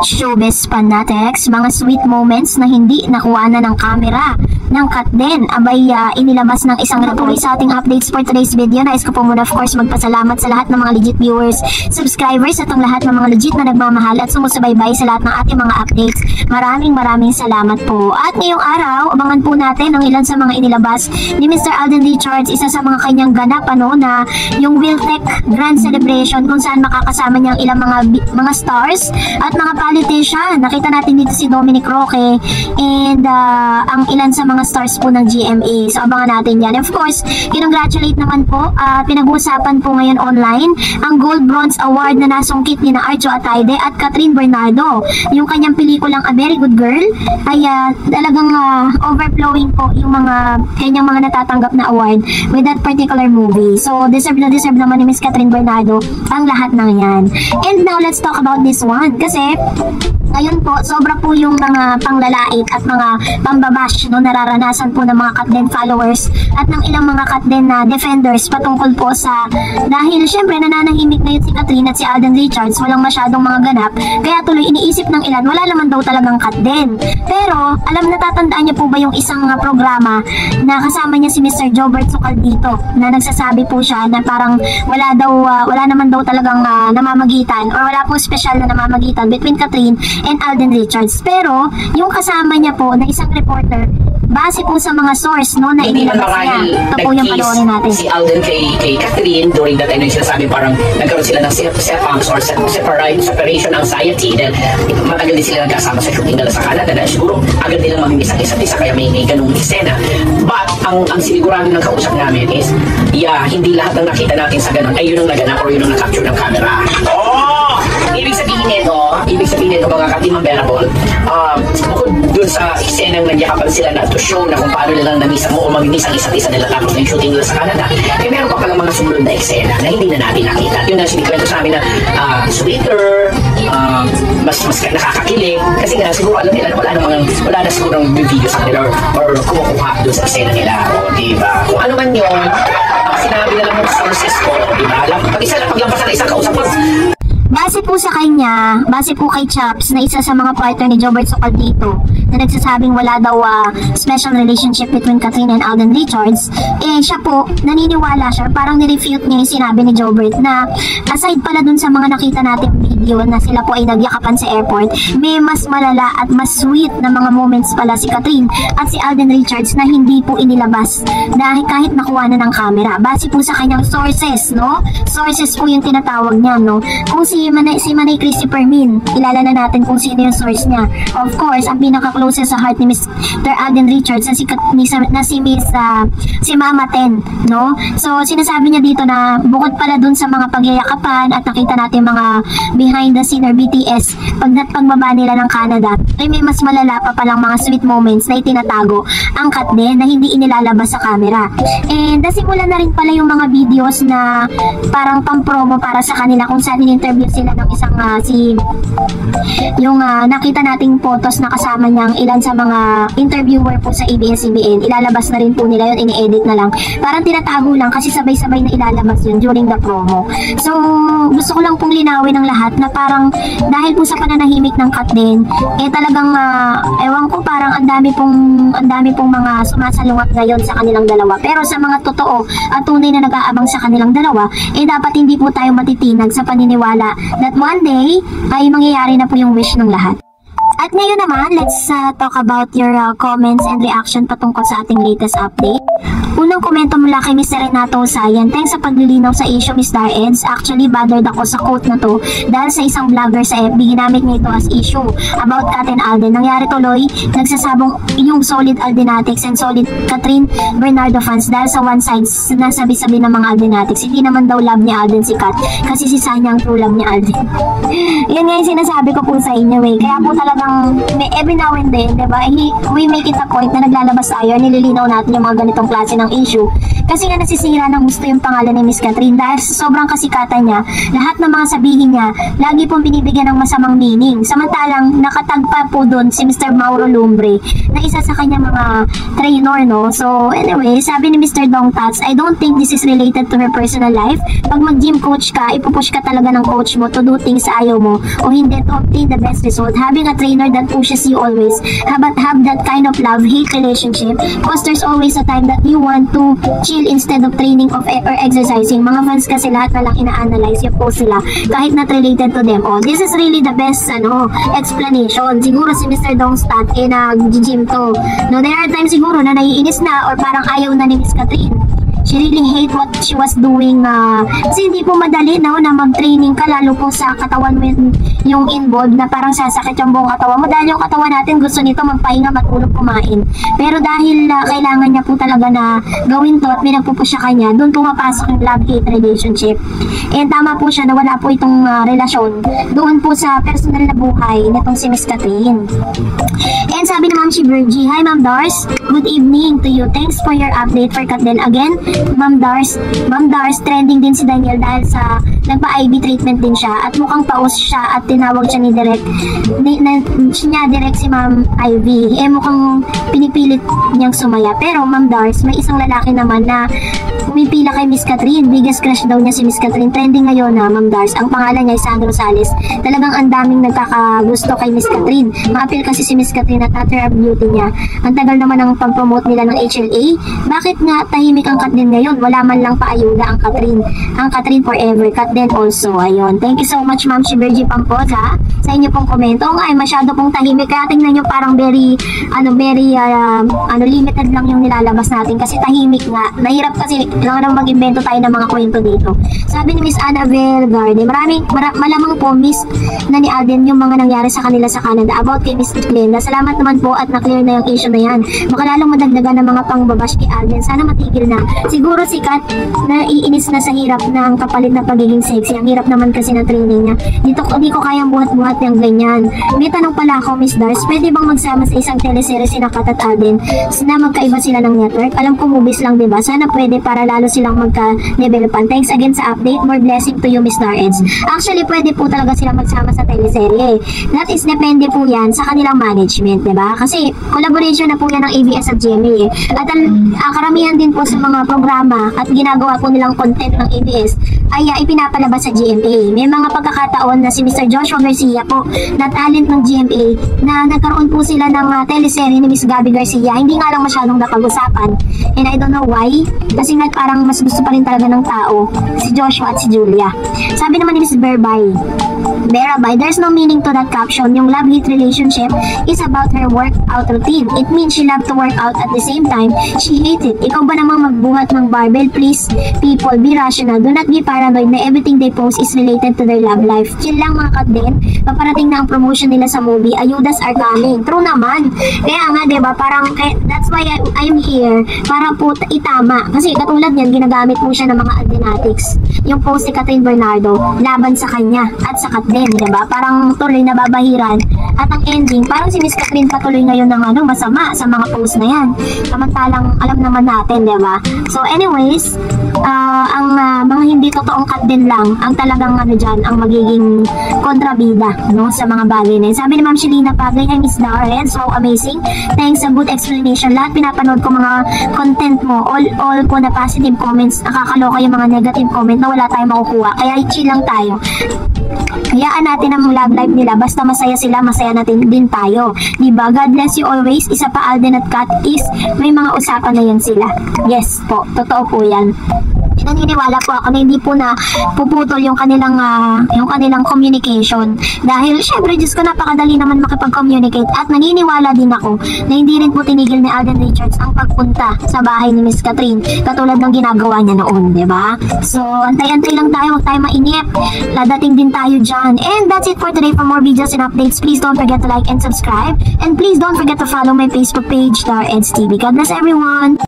Showbiz fanatics, mga sweet moments na hindi nakuha na ng camera ng Katden, abay inilabas ng isang report. Sa ating updates for today's video, nais ko po muna of course magpasalamat sa lahat ng mga legit viewers, subscribers at ang lahat ng mga legit na nagmamahal at sumusubaybay sa lahat ng ating mga updates. Maraming salamat po. At ngayong araw, abangan po natin ang ilan sa mga inilabas ni Mr. Alden Richards, isa sa mga kanyang ganap na yung Wiltec Grand Celebration kung saan makakasama niya ang ilang mga stars at mga politician. Nakita natin dito si Dominic Roque and ang ilan sa mga stars po ng GMA. So abangan natin yan. Of course, kinongratulate naman po, pinag-uusapan po ngayon online ang Gold Bronze Award na nasungkit ni na Arjo Atayde at Catherine Bernardo. Yung kanyang pelikulang A Very Good Girl ay talagang overflowing po yung mga kanyang mga natatanggap na award with that particular movie. So deserve naman ni Miss Catherine Bernardo ang lahat ng yan. And now let's talk about this one kasi ngayon po, sobra po yung mga panglalait at mga pambabash nararanasan po ng mga Katden followers at ng ilang mga Katden na defenders patungkol po sa dahil syempre nananahimik na yun si Catherine at si Alden Richards, walang masyadong mga ganap, kaya tuloy iniisip ng ilan wala naman daw talagang Katden. Pero natatandaan niyo po ba yung isang programa na kasama niya si Mr. Jobert Socaldito na nagsasabi po siya na parang wala naman daw talagang namamagitan or wala po special na namamagitan between Catherine and Alden Richards. Pero yung kasama niya po na isang reporter, base po sa mga source na inilabas niya. Ito po yung panoorin natin. Si Alden kay Catherine during that time na sinasabi parang nagkaroon sila ng separation anxiety dahil matagal din sila nagkasama sa shooting nila sa Canada dahil siguro agad nilang mamimiss ang isa't isa kaya may ganung eksena. But ang sinigurado ng kausap namin is hindi lahat ng nakita natin sa ganun ay yun ang naganap or yun ang nakapture ng camera. Ibig sabihin nito mga Katim Unbearable, bukod dun sa eksenang nagyakapan sila na to show na kung paano nilang namisa mo o mamimiss ang isa't isa nila tapos ng shooting nila sa Canada, meron pa palang mga sumunod na eksena na hindi na natin nakita. Yun ang sinikwento sa amin na sweeter, mas nakakakilig kasi nga siguro alam nila wala na siguro ng video sa kanila or kumukuha dun sa eksena nila. O diba? Kung ano man yun, sinabi na lang ng sources ko, diba? Paglampasan na isang kausap ko, base po sa kanya, base po kay Chaps na isa sa mga partner ni Jobert Socaldito na nagsasabing wala daw special relationship between Catherine and Alden Richards, siya po naniniwala siya, parang nirefute niya yung sinabi ni Jobert na aside pala dun sa mga nakita nating video na sila po ay nagyakapan sa airport, may mas malala at mas sweet na mga moments pala si Catherine at si Alden Richards na hindi po inilabas dahil kahit nakuha na ng camera. Base po sa kanyang sources, sources po yung tinatawag niya, kung si Manay Christopher Min, kilala na natin kung sino yung source niya. Of course, ang pinaka-closest sa heart ni Mr. Alden Richards na si Mama Ten, So, sinasabi niya dito na bukod pala dun sa mga pagyayakapan at nakita natin mga behind the scene or BTS, pagbaba nila ng Canada, ay may mas malala pa palang mga sweet moments na itinatago ang Katden na hindi inilalabas sa camera. And nasimulan na rin pala yung mga videos na parang pang-promo para sa kanila kung saan in-interview sila ng isang nakita nating photos na kasama niyang ilan sa mga interviewer po sa ABS-CBN. Ilalabas na rin po nila yun, ini-edit na lang. Parang tinatago lang kasi sabay-sabay na ilalabas yun during the promo. So, gusto ko lang pong linawin ng lahat na parang dahil po sa pananahimik ng Katden, talagang ewan ko, parang ang dami pong mga sumasalungat ngayon sa kanilang dalawa. Pero sa mga totoo at tunay na nag-aabang sa kanilang dalawa, dapat hindi po tayo matitinag sa paniniwala that one day ay mangyayari na po yung wish ng lahat. At ngayon naman, let's talk about your comments and reaction patungkol sa ating latest update. Unang komento mula kay Mr. Renato Sayan, thanks sa paglilinaw sa issue, Ms. Dareds. Actually, bothered ako sa quote na to dahil sa isang vlogger sa FB, ginamit niya ito as issue about Kat and Alden. Nangyari tuloy, nagsasabong yung solid Aldenatics and solid Catherine Bernardo fans dahil sa one side nasabi-sabi ng mga Aldenatics. Hindi naman daw love ni Alden si Kat kasi si Sanya ang true love ni Alden. Yan nga yung sinasabi ko po sa inyo kaya po talagang parang every now and then, diba, we make it a point na naglalabas tayo, nililinaw natin yung mga ganitong klase ng issue. Kasi nga nasisira ng gusto yung pangalan ni Miss Catherine dahil sa sobrang kasikatan niya, lahat ng mga sabihin niya, lagi pong binibigyan ng masamang meaning. Samantalang nakatagpa po doon si Mr. Mauro Lumbre na isa sa kanya mga trainer, no? So anyway, sabi ni Mr. Dong Tats, I don't think this is related to her personal life. Pag mag-gym coach ka, ipupush ka talaga ng coach mo to do things sa ayaw mo o hindi to obtain the best result. Having a trainer that pushes you always, but have that kind of love-hate relationship, because there's always a time that you want to chill instead of training or exercising. Mga fans kasi lahat na lang ina-analyze yung post sila kahit not related to them. Oh, this is really the best explanation. Siguro si Mr. Dongstat nag-gym to. No, there are times siguro na naiinis na or parang ayaw na ni Miss Catherine. She really hate what she was doing. Kasi hindi po madali na mag-training ka, lalo po sa katawan mo yung involved na parang sasakit yung buong katawan mo. Dahil yung katawan natin gusto nito magpahinga, matulog, kumain. Pero dahil kailangan niya po talaga na gawin to at may nagpupush siya kanya, doon pumapasok yung love-hate relationship. And tama po siya na wala po itong relasyon doon po sa personal na buhay nitong si Miss Catherine. And sabi ni Ma'am Shibergy, hi Ma'am Dars, good evening to you. Thanks for your update for Catherine again. Ma'am Dars, trending din si Daniel dahil sa nagpa-IV treatment din siya at mukhang paus siya at tinawag siya ni Direk si Ma'am Ivy. Mukhang pinipilit niyang sumaya. Pero Ma'am Dars, may isang lalaki naman na pumipila kay Miss Catherine. Biggest crush daw niya si Miss Catherine. Trending ngayon na Ma'am Dars. Ang pangalan niya ay Sandro Sales. Talagang ang daming nagkakagusto kay Miss Catherine. Ma-appeal kasi si Miss Catherine at utter beauty niya. Ang tagal naman ng pag-promote nila ng HLA. Bakit nga tahimik ang Kat din ngayon? Wala man lang paayuda ang Catherine. Ang Catherine forever. Kat din also. Ayun. Thank you so much Ma'am Shibergy Pamposa sa inyo pong komento. Nga ay masyado pong tahimik. Kaya tingnan nyo parang very limited lang yung nilalabas natin kasi tahimik nga. Nahirap kasi kailangan mag-invento tayo ng mga kwento dito. Sabi ni Miss Annabelle Garde, malamang po Miss na ni Alden yung mga nangyari sa kanila sa Canada about kay Miss Glenda. Salamat naman po at na-clear na yung issue na yan. Makalalong madagdagan ng mga pangbabash kay Alden. Sana matigil na. Siguro si Kat na iinis na sa hirap ng kapalit na pagiging sexy. Ang hirap naman kasi na training niya. Hindi ko kayang buhat-buhat yung ganyan. May tanong pala ako Miss Dars, pwede bang magsama sa isang teleserye sina Kat at Alden na magkaiba sila ng network? Alam ko movies lang diba? Sana pwede para lalo silang magka-developan. Thanks again sa update. More blessing to you Miss Dareds. Actually pwede po talaga silang magsama sa teleserye. That is depende po yan sa kanilang management, diba? Kasi collaboration na po yan ng ABS at GMA. At karamihan din po sa mga programa at ginagawa po nilang content ng ABS ay ipinapalabas sa GMA. May mga pagkakataon na si Mr. Joshua Garcia po na talent ng GMA na nagkaroon po sila ng teleserye ni Miss Gabby Garcia. Hindi nga lang masyadong napag-usapan. And I don't know why. Kasi nga parang mas gusto pa rin talaga ng tao si Joshua at si Julia. Sabi naman ni Miss Berabay, there's no meaning to that caption. Yung love-hate relationship is about her workout routine. It means she loved to work out at the same time she hates it. Ikaw ba namang magbuhat ng barbell? Please, people, be rational. Do not be paranoid na everything they post is related to their love life. Chill lang mga kat din. Paparating na ang promotion nila sa movie. Ayudas are coming. True naman. Kaya nga, diba, parang, that's why I'm here. Para po itama. Kasi katulad yan, ginagamit mo siya ng mga Aldenatics. Yung post ni Catherine Bernardo, laban sa kanya at sa Kat din, diba? Parang tuloy na babahiran. At ang ending, parang si Miss Catherine patuloy ngayon ng masama sa mga post na yan. Samantalang alam naman natin, diba? So anyways, ang mga hindi totoong Kat din lang ang talagang dyan, ang magiging kontrabida, no, sa mga bagay na yun. Sabi ni Ma'am Shelina Pagay, hi Miss Darren, so amazing. Thanks, a good explanation. Lahat pinapanood ko mga content mo, all ko na positive comments, nakakaloka yung mga negative comment na wala tayong makukuha. Kaya chill lang tayo. Hayaan natin ang love life nila. Basta masaya sila, masaya natin din tayo. Diba? God bless you always. Isa pa Alden at Kat is may mga usapan na yan sila. Yes po. Totoo po yan. Naniniwala po ako na hindi po na puputol yung kanilang communication. Dahil syempre, Diyos ko, napakadali naman makipag-communicate. At naniniwala din ako na hindi rin po tinigil ni Alden Richards ang pagpunta sa bahay ni Miss Catherine katulad ng ginagawa niya noon, diba? So, antay-antay lang tayo, huwag tayo mainip. Ladating din tayo dyan. And that's it for today. For more videos and updates, please don't forget to like and subscribe. And please don't forget to follow my Facebook page, Dareds TV. God bless everyone!